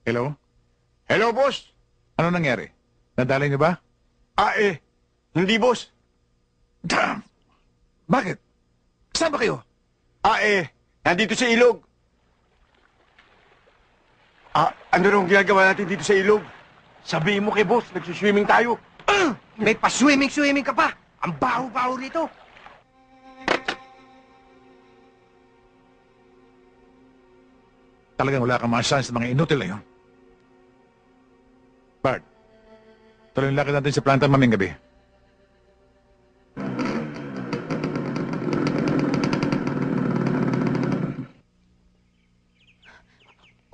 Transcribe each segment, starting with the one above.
Hello? Hello, boss? Ano nangyari? Nadali niyo ba? Hindi, boss. Damn! Bakit? Saan ba kayo? Nandito sa ilog. Ano rong ginagawa natin dito sa ilog? Sabihin mo kay boss, nagsuswimming tayo. May pa-swimming ka pa! Ang baho-baho rito! Talagang wala kang masasahan sa mga inutil na yun. Bard, tuloy yung lakad natin sa planta maming gabi.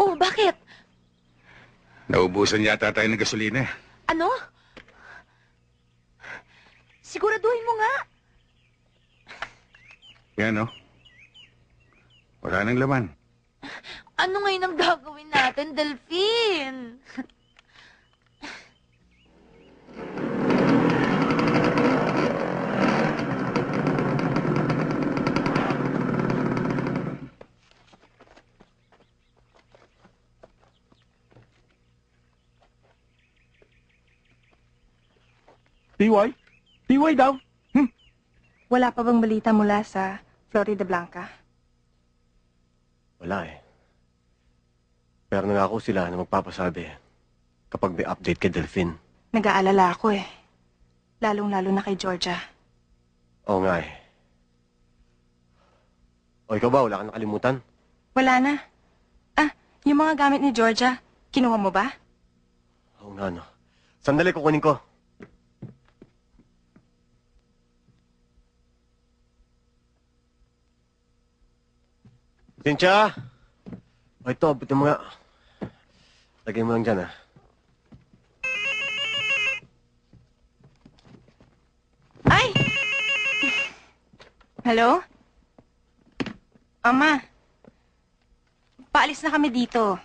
Oh, bakit? Naubusan yata tayo ng gasolina. Ano? Siguraduhin mo nga. Yan, no? Wala nang laman. Ano ngayon ang gagawin natin, Delphine? TY? TY daw? Wala pa bang balita mula sa Florida Blanca? Wala eh. Pero nangako sila na magpapasabi kapag may update kay Delphine. Nag-aalala ako eh. Lalong-lalo na kay Georgia. Oo nga eh. O ikaw ba, wala kang nakalimutan? Wala na. Yung mga gamit ni Georgia, kinuha mo ba? Oo nga no. Sandali, kukunin ko. Cynthia! O ito, abutin mo nga. Lagay mo lang dyan, ha? Ay! Hello? Ama, paalis na kami dito.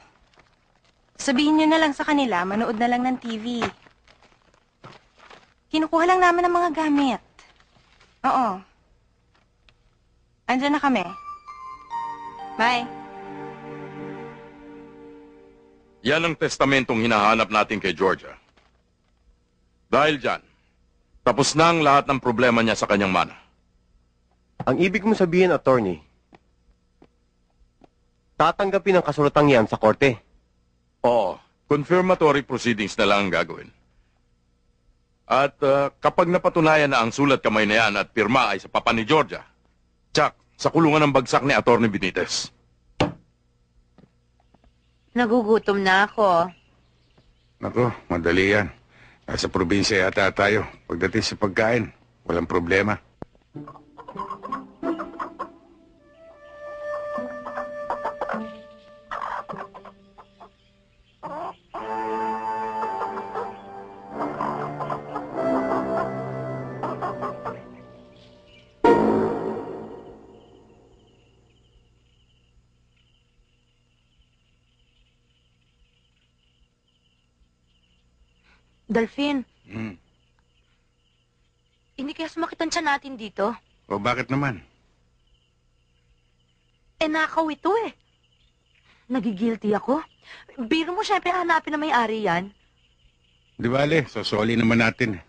Sabihin niyo na lang sa kanila, manood na lang ng TV. Kinukuha lang namin ang mga gamit. Oo. Andyan na kami. Bye. Yan ang testamentong hinahanap natin kay Georgia. Dahil dyan, tapos na ang lahat ng problema niya sa kanyang mana. Ang ibig mo sabihin, attorney, tatanggapin ang kasulatang yan sa korte. Oo, confirmatory proceedings na lang ang gagawin. At kapag napatunayan na ang sulat kamay na yan at pirma ay sa papa ni Georgia, tsak, sa kulungan ng bagsak ni Atty. Benitez. Nagugutom na ako. Nako, madali yan. Nasa probinsya yata tayo. Pagdating sa pagkain, walang problema. Delphine, hindi kaya sumakit ang tiyan natin dito? O bakit naman? Nakaw ito eh. Nagigilty ako. Biro mo syempre hanapin na may-ari yan. Di bale, sosoli naman natin.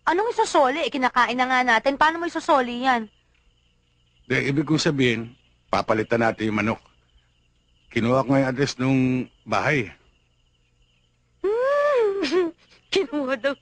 Anong isosoli? Kinakain na nga natin. Paano mo isosoli yan? Di, ibig kong sabihin, papalitan natin yung manok. Kinuha ko yung address nung bahay. Kinuha daw.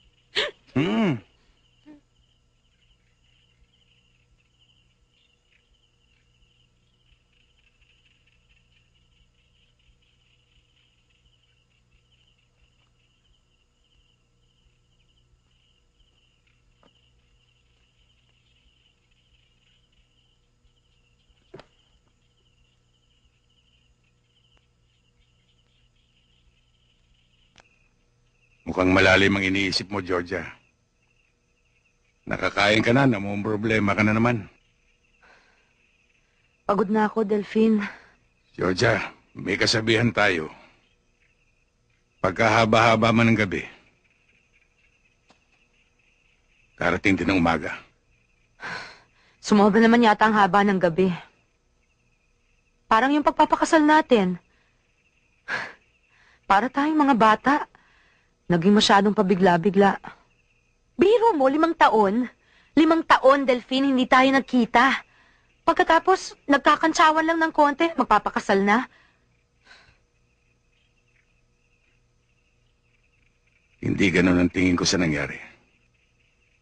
Mukhang malalim ang iniisip mo, Georgia. Nakakain ka na, namang problema ka na naman. Pagod na ako, Delphine. Georgia, may kasabihan tayo. Pagkahaba-haba man ng gabi, darating din ng umaga. Sumobra naman yata ang haba ng gabi. Parang yung pagpapakasal natin. Para tayong mga bata. Naging masyadong pabigla-bigla. Biro mo, 5 taon. 5 taon, Delphine, hindi tayo nagkita. Pagkatapos, nagkakantsawan lang ng konti, magpapakasal na. Hindi ganun ang tingin ko sa nangyari.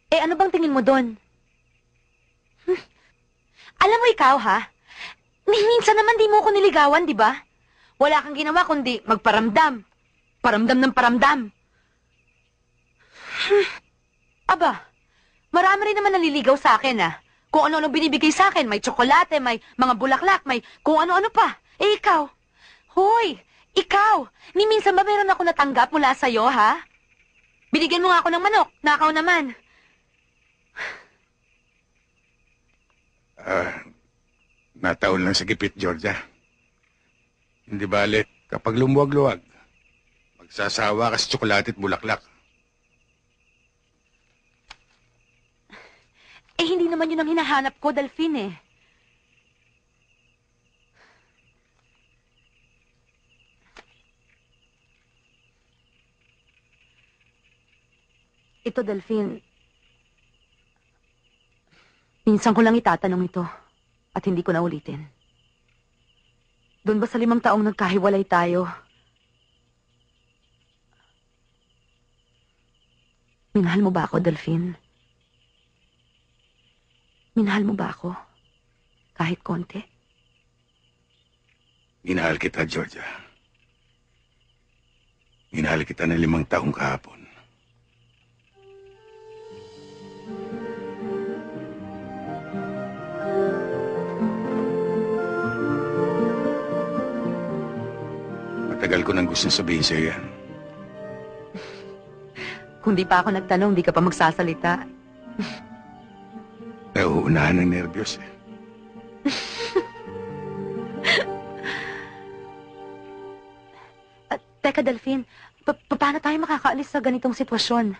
Eh, ano bang tingin mo doon? Alam mo ikaw, ha? Minsan naman di mo ko niligawan, di ba? Wala kang ginawa kundi magparamdam. Paramdam ng paramdam. Aba, marami rin naman naliligaw sa akin, ha? Kung ano-ano binibigay sa akin, may tsokolate, may mga bulaklak, may kung ano-ano pa. Eh, ikaw? Hoy, ikaw! Ni minsan ba meron ako natanggap mula sa'yo, ha? Binigyan mo nga ako ng manok, nakaw naman. Nataon lang sa gipit, Georgia. Hindi bale, kapag lumuwag-luwag, magsasawa ka sa tsokolate at bulaklak. Eh, hindi naman yun ang hinahanap ko, Delphine, eh. Ito, Delphine. Minsan ko lang itatanong ito at hindi ko na ulitin. Doon ba sa 5 taong nagkahiwalay tayo? Minahal mo ba ako, Delphine? Minahal mo ba ako? Kahit konti? Minahal kita, Georgia. Minahal kita ng 5 taong kahapon. Matagal ko nang gusto sabihin sa'yo yan. Kung di pa ako nagtanong, di ka pa magsasalita. Nauunahan ng nervyos eh. Teka, Delphine, paano tayo makakaalis sa ganitong sitwasyon?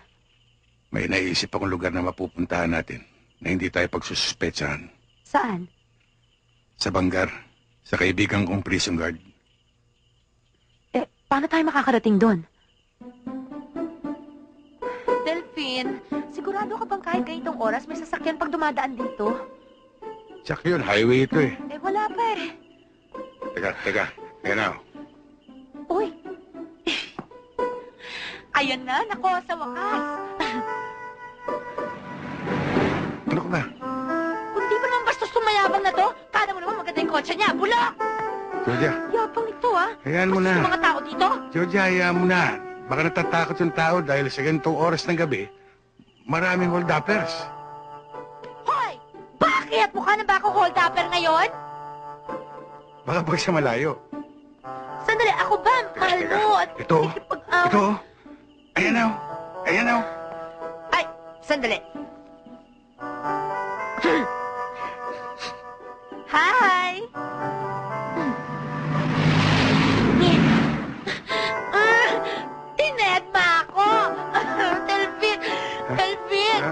May naisip akong lugar na mapupuntahan natin na hindi tayo pagsususpetsahan. Saan? Sa Bangar, sa kaibigan kong prison guard. Eh, paano tayo makakarating doon? Delphine, sigurado ka bang kahit ganitong oras may sasakyan pag dumadaan dito? Tsak yun, highway ito eh. Eh, wala pa eh. Teka. Ayan na. Uy! Ayan na, nako, sa wakas. Ano ka ba? Kung di ba naman bastos tumayabang na to, kala mo naman maganda yung kotse niya. Bulok! Georgia, Yapang ito, ah. hayaan mo Bastos na. yung mga tao dito. Georgia, hayaan mo na. Baka natatakot yung tao dahil sa ganitong oras ng gabi, maraming hold-uppers. Hoy! Bakit? Mukha na ba akong hold-upper ngayon? Baka pag sa malayo. Sandali, ako ba? Mahal teka. mo at Ito. nakikipag-away. Ito. Ayan na. Ayan na. Ay, sandali. Hi! Tinedma ako! Delphine,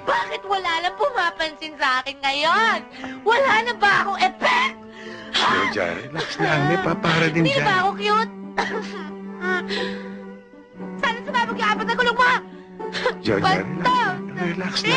bakit wala lang pumapansin sa akin ngayon? Wala na ba akong effect? Georgia, relax lang. May papara din Hindi na ba dyan. ako cute? Sana sumabog yung 4 na gulong mo! Georgia, Basta! relax lang.